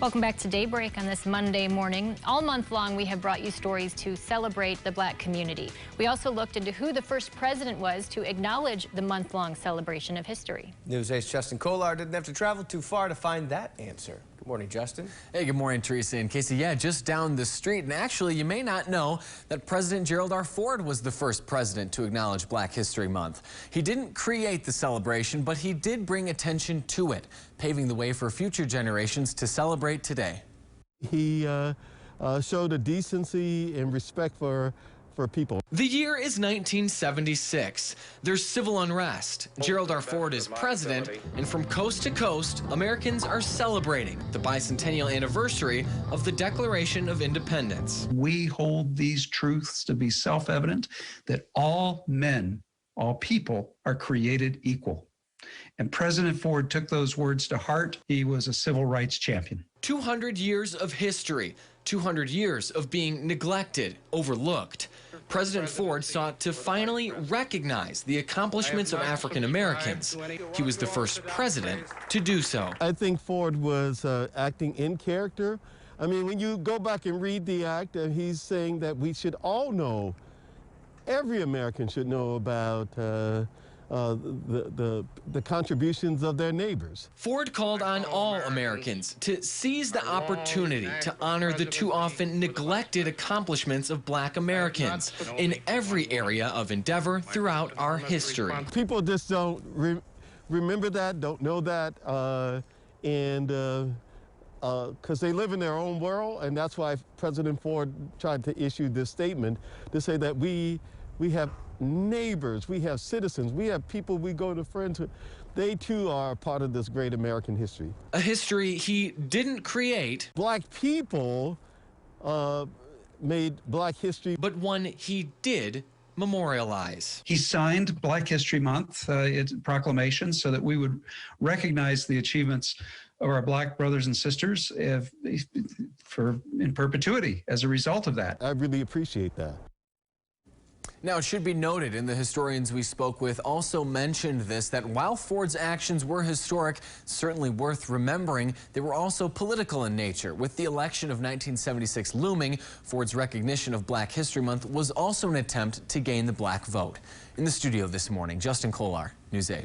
Welcome back to Daybreak on this Monday morning. All month long, we have brought you stories to celebrate the Black community. We also looked into who the first president was to acknowledge the month-long celebration of history. News 8's Justin Kolar didn't have to travel too far to find that answer. Good morning, Justin. Hey, good morning, Teresa and Casey. Yeah, just down the street. And actually, you may not know that President Gerald R. Ford was the first president to acknowledge Black History Month. He didn't create the celebration, but he did bring attention to it, paving the way for future generations to celebrate today. He showed a decency and respect for people. The year is 1976. There's civil unrest. Gerald R. Ford is president, and from coast to coast, Americans are celebrating the bicentennial anniversary of the Declaration of Independence. We hold these truths to be self-evident, that all men, all people are created equal. And President Ford took those words to heart. He was a civil rights champion. 200 years of history, 200 years of being neglected, overlooked. President Ford sought to finally recognize the accomplishments of African Americans. He was the first president to do so. I think Ford was acting in character. I mean, when you go back and read the act, he's saying that we should all know, every American should know about the contributions of their neighbors. Ford called on all Americans to seize the opportunity to honor the too often neglected accomplishments of Black Americans in every area of endeavor throughout our history. People just don't remember that, don't know that, because they live in their own world, and that's why President Ford tried to issue this statement to say that we have neighbors, we have citizens, we have people we go to friends with. They too are part of this great American history. A history he didn't create. Black people made Black history, but one he did memorialize. He signed Black History Month proclamation so that we would recognize the achievements of our Black brothers and sisters in perpetuity as a result of that. I really appreciate that. Now, it should be noted, and the historians we spoke with also mentioned this, that while Ford's actions were historic, certainly worth remembering, they were also political in nature. With the election of 1976 looming, Ford's recognition of Black History Month was also an attempt to gain the Black vote. In the studio this morning, Justin Kolar, News 8.